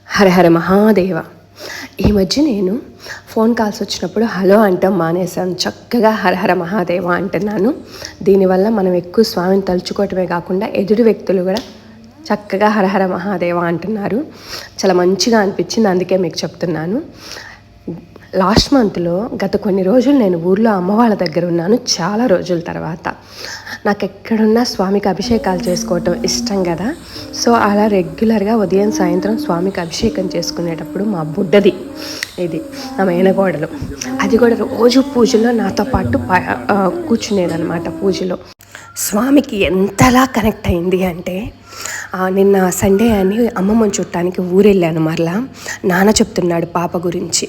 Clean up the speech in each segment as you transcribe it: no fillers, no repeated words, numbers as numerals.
హర హర మహాదేవ. ఈ మధ్య నేను ఫోన్ కాల్స్ వచ్చినప్పుడు హలో అంటాం మానేశాను. చక్కగా హర హర మహాదేవ అంటున్నాను. దీనివల్ల మనం ఎక్కువ స్వామిని తలుచుకోవటమే కాకుండా ఎదుటి వ్యక్తులు కూడా చక్కగా హర హర మహాదేవ అంటున్నారు. చాలా మంచిగా అనిపించింది, అందుకే మీకు చెప్తున్నాను. లాస్ట్ మంత్లో గత కొన్ని రోజులు నేను ఊర్లో అమ్మ వాళ్ళ దగ్గర ఉన్నాను. చాలా రోజుల తర్వాత నాకు ఎక్కడున్నా స్వామికి అభిషేకాలు చేసుకోవటం ఇష్టం కదా. సో అలా రెగ్యులర్గా ఉదయం సాయంత్రం స్వామికి అభిషేకం చేసుకునేటప్పుడు మా బుడ్డది, ఇది నా మేనగోడలు, అది కూడా రోజు పూజలో నాతో పాటు కూర్చునేదనమాట. పూజలో స్వామికి ఎంతలా కనెక్ట్ అయింది అంటే, నిన్న సండే అని అమ్మమ్మని చుట్టానికి ఊరెళ్ళాను. మరలా నాన్న చెప్తున్నాడు పాప గురించి.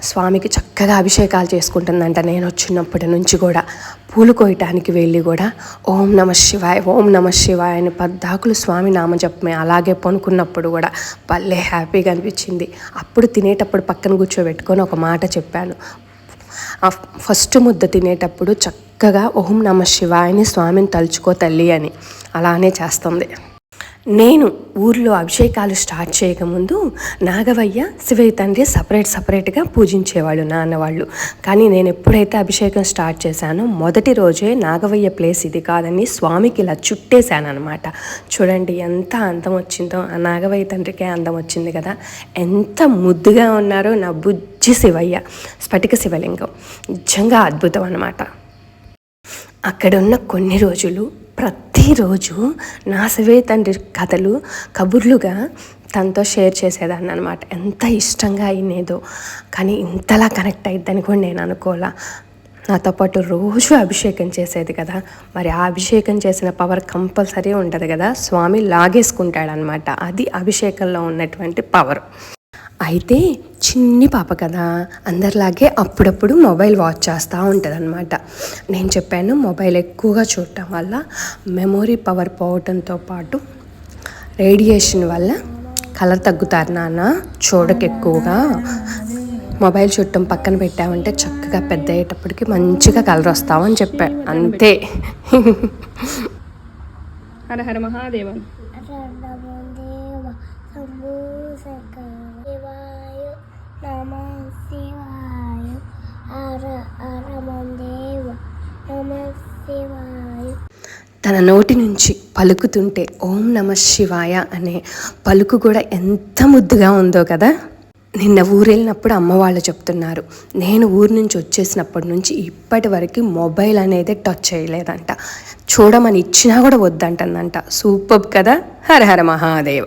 స్వామికి చక్కగా అభిషేకాలు చేసుకుంటుందంట. నేను వచ్చినప్పటి నుంచి కూడా పూలు కోయటానికి వెళ్ళి కూడా ఓం నమ శివాయ ఓం నమ శివాయ అని పద్దాకులు స్వామి నామజపమే. అలాగే పనుకున్నప్పుడు కూడా భలే హ్యాపీగా అనిపించింది. అప్పుడు తినేటప్పుడు పక్కన కూర్చోబెట్టుకొని ఒక మాట చెప్పాను. ఫస్ట్ ముద్ద తినేటప్పుడు చక్కగా ఓం నమ శివాయని స్వామిని తలుచుకో తల్లి అని. అలానే చేస్తుంది. నేను ఊర్లో అభిషేకాలు స్టార్ట్ చేయకముందు నాగవయ్య శివయ్య తండ్రి సపరేట్గా పూజించేవాళ్ళు నాన్న వాళ్ళు. కానీ నేను ఎప్పుడైతే అభిషేకం స్టార్ట్ చేశానో మొదటి రోజే నాగవయ్య ప్లేస్ ఇది కాదని స్వామికి ఇలా చుట్టేశాను అనమాట. చూడండి ఎంత అందం వచ్చిందో. ఆ నాగవయ్య తండ్రికే అందం వచ్చింది కదా. ఎంత ముద్దుగా ఉన్నారో నా బుజ్జి శివయ్య, స్ఫటిక శివలింగం. నిజంగా అద్భుతం అన్నమాట. అక్కడున్న కొన్ని రోజులు ప్రతిరోజు నా శివయ్య తండ్రి కథలు కబుర్లుగా తనతో షేర్ చేసేదాన్ని అనమాట. ఎంత ఇష్టంగా అయినేదో, కానీ ఇంతలా కనెక్ట్ అయిద్దని కూడా నేను అనుకోలే. నాతో పాటు రోజు అభిషేకం చేసేది కదా. మరి ఆ అభిషేకం చేసిన పవర్ కంపల్సరీ ఉంటుంది కదా. స్వామి లాగేసుకుంటాడనమాట. అది అభిషేకంలో ఉన్నటువంటి పవర్. అయితే చిన్ని పాప కదా, అందరిలాగే అప్పుడప్పుడు మొబైల్ వాచ్ చేస్తూ ఉంటుంది అనమాట. నేను చెప్పాను మొబైల్ ఎక్కువగా చూడటం వల్ల మెమొరీ పవర్ పోవటంతో పాటు రేడియేషన్ వల్ల కలర్ తగ్గుతారు నాన్న, చూడక ఎక్కువగా మొబైల్ చూడటం పక్కన పెట్టామంటే చక్కగా పెద్ద అయ్యేటప్పటికి మంచిగా కలర్ వస్తామని చెప్పా. అంతే. హర హర మహాదేవ. తన నోటి నుంచి పలుకుతుంటే ఓం నమ శివాయ అనే పలుకు కూడా ఎంత ముద్దుగా ఉందో కదా. నిన్న ఊరెళ్ళినప్పుడు అమ్మ వాళ్ళు చెప్తున్నారు, నేను ఊరు నుంచి వచ్చేసినప్పటి నుంచి ఇప్పటి వరకు మొబైల్ అనేది టచ్ చేయలేదంట. చూడమని ఇచ్చినా కూడా వద్దంటుందంట. సూపర్ కదా. హర హర మహాదేవ.